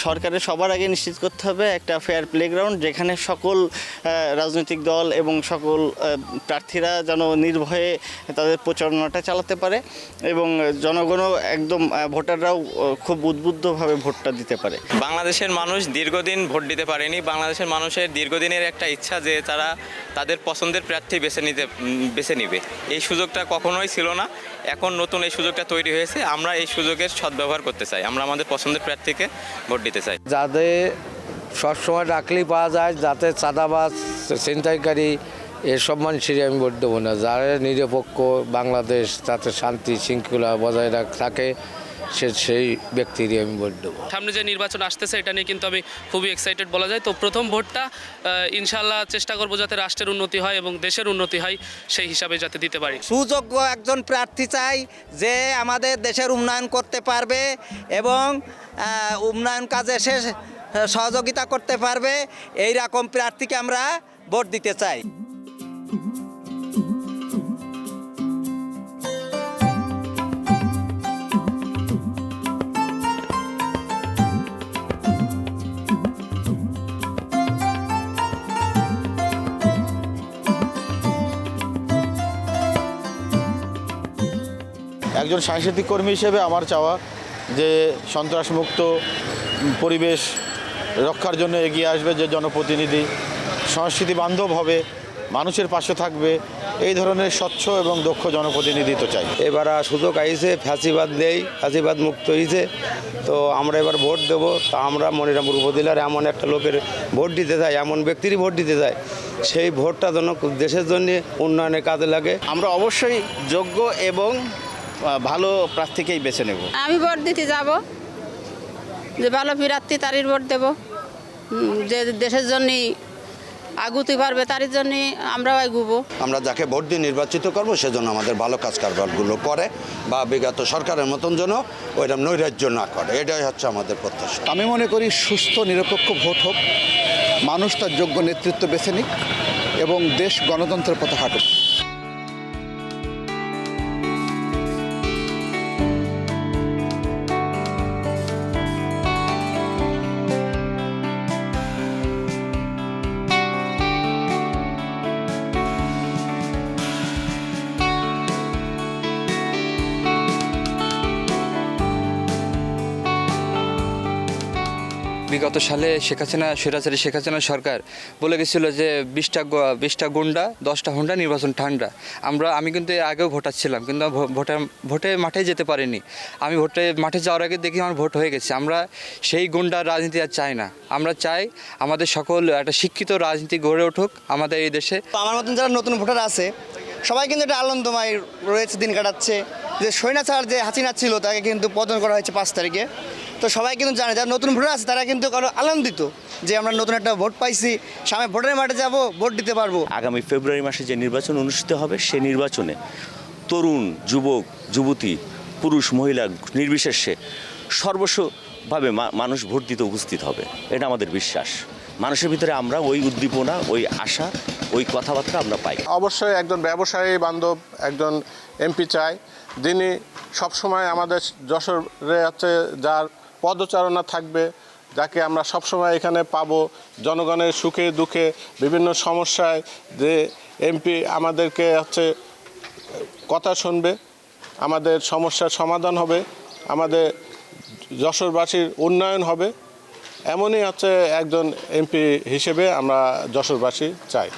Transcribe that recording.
সরকারের সবার আগে নিশ্চিত করতে হবে একটা ফেয়ার প্লেগ্রাউন্ড, যেখানে সকল রাজনৈতিক দল এবং সকল প্রার্থীরা যেন নির্ভয়ে তাদের প্রচারণাটা চালাতে পারে এবং জনগণও একদম ভোটাররাও খুব উদ্বুদ্ধভাবে ভোটটা দিতে পারে। বাংলাদেশের মানুষ দীর্ঘদিন ভোট দিতে পারেনি। বাংলাদেশের মানুষের দীর্ঘদিনের একটা ইচ্ছা যে তারা তাদের পছন্দের প্রার্থী বেছে নিবে। এই সুযোগটা কখনোই ছিল না, এখন নতুন এই সুযোগটা তৈরি হয়েছে। আমরা এই সুযোগের সদ্ব্যবহার করতে চাই, আমরা আমাদের পছন্দের প্রার্থীকে ভোট দিতে চাই। যাদের সবসময় ডাকলেই পাওয়া যায়, যাতে চাঁদাবাজ ছিনতাইকারী এসব মানুষেরই আমি ভোট দেবো না। যারা নিরপেক্ষ বাংলাদেশ যাতে শান্তি শৃঙ্খলা বজায় থাকে সেই ব্যক্তিরই আমি ভোট দেবো। সামনে যে নির্বাচন আসতেছে এটা নিয়ে কিন্তু আমি খুবই এক্সাইটেড বলা যায়। তো প্রথম ভোটটা ইনশাল্লাহ চেষ্টা করব যাতে রাষ্ট্রের উন্নতি হয় এবং দেশের উন্নতি হয়, সেই হিসাবে যাতে দিতে পারি। সুযোগ্য একজন প্রার্থী চাই যে আমাদের দেশের উন্নয়ন করতে পারবে এবং উন্নয়ন কাজে সে সহযোগিতা করতে পারবে, এই রকম প্রার্থীকে আমরা ভোট দিতে চাই। একজন সাংস্কৃতিক কর্মী হিসেবে আমার চাওয়া যে সন্ত্রাসমুক্ত পরিবেশ রক্ষার জন্য এগিয়ে আসবে যে জনপ্রতিনিধি, সংস্কৃতি বান্ধব হবে, মানুষের পাশে থাকবে, এই ধরনের স্বচ্ছ এবং দক্ষ জনপ্রতিনিধি তো চাই। এবার সুযোগ আইছে, ফ্যাসিবাদ নেই, ফ্যাসিবাদ মুক্ত হয়েছে, তো আমরা এবার ভোট দেবো। তা আমরা মনিরামপুর উপজেলার এমন একটা লোকের ভোট দিতে চাই, এমন ব্যক্তিরই ভোট দিতে চাই, সেই ভোটটা যেন দেশের জন্য উন্নয়নের কাজে লাগে। আমরা অবশ্যই যোগ্য এবং ভালো প্রার্থীকেই বেছে নেব। আমি ভোট দিতে যাব, যে ভালো প্রার্থী তারই ভোট দেব, যে দেশের জন্য আগুতে পারবে তারই জন্য আমরাও এগুবো। আমরা যাকে ভোট দিয়ে নির্বাচিত করব সেজন্য আমাদের ভালো কাজ কারবারগুলো করে বা বিগত সরকারের মতন যেন ওইরকম নৈরাজ্য না করে, এটাই হচ্ছে আমাদের প্রত্যাশা। আমি মনে করি সুস্থ নিরপেক্ষ ভোট হোক, মানুষ তার যোগ্য নেতৃত্ব বেছে নিক এবং দেশ গণতন্ত্রের পথে হাঁটুক। বিগত সালে স্বৈরাচারী শেখ হাসিনা সরকার বলে গেছিল যে 20টা গুন্ডা 10টা হুন্ডা নির্বাচন ঠান্ডা। আমি কিন্তু আগেও ভোটার ছিলাম, কিন্তু ভোটে মাঠে যেতে পারিনি। আমি মাঠে যাওয়ার আগে দেখি আমার ভোট হয়ে গেছে। আমরা সেই গুন্ডার রাজনীতি আর চাই না। আমরা চাই আমাদের সকল একটা শিক্ষিত রাজনীতি গড়ে উঠুক আমাদের এই দেশে। আমার মতন যারা নতুন ভোটার আছে সবাই কিন্তু একটা আনন্দময় রয়েছে, দিন কাটাচ্ছে। যে স্বৈরাচার যে হাসিনা ছিল তাকে কিন্তু পতন করা হয়েছে 5 তারিখে। তো সবাই কিন্তু জানে, যারা নতুন ভোটার আছে তারা কিন্তু আনন্দিত যে আমরা নতুন একটা ভোট পাইছি, সামনে ভোটের মাঠে যাব, ভোট দিতে পারবো। আগামী ফেব্রুয়ারি মাসে যে নির্বাচন অনুষ্ঠিত হবে সেই নির্বাচনে তরুণ, যুবক, যুবতী, পুরুষ, মহিলা নির্বিশেষে সর্বস্বভাবে মানুষ ভোট দিতে উপস্থিত হবে, এটা আমাদের বিশ্বাস। মানুষের ভিতরে আমরা ওই উদ্দীপনা, ওই আশা, ওই কথাবার্তা আমরা পাই। অবশ্যই একজন ব্যবসায়ী বান্ধব একজন এমপি চাই, যিনি সবসময় আমাদের যশোরে আছে, যার পদচারণা থাকবে, যাকে আমরা সবসময় এখানে পাবো, জনগণের সুখে দুঃখে বিভিন্ন সমস্যায় যে এমপি আমাদেরকে কথা শুনবে, আমাদের সমস্যার সমাধান হবে, আমাদের যশোরবাসীর উন্নয়ন হবে, এমনই একজন এমপি হিসেবে আমরা যশোরবাসী চাই।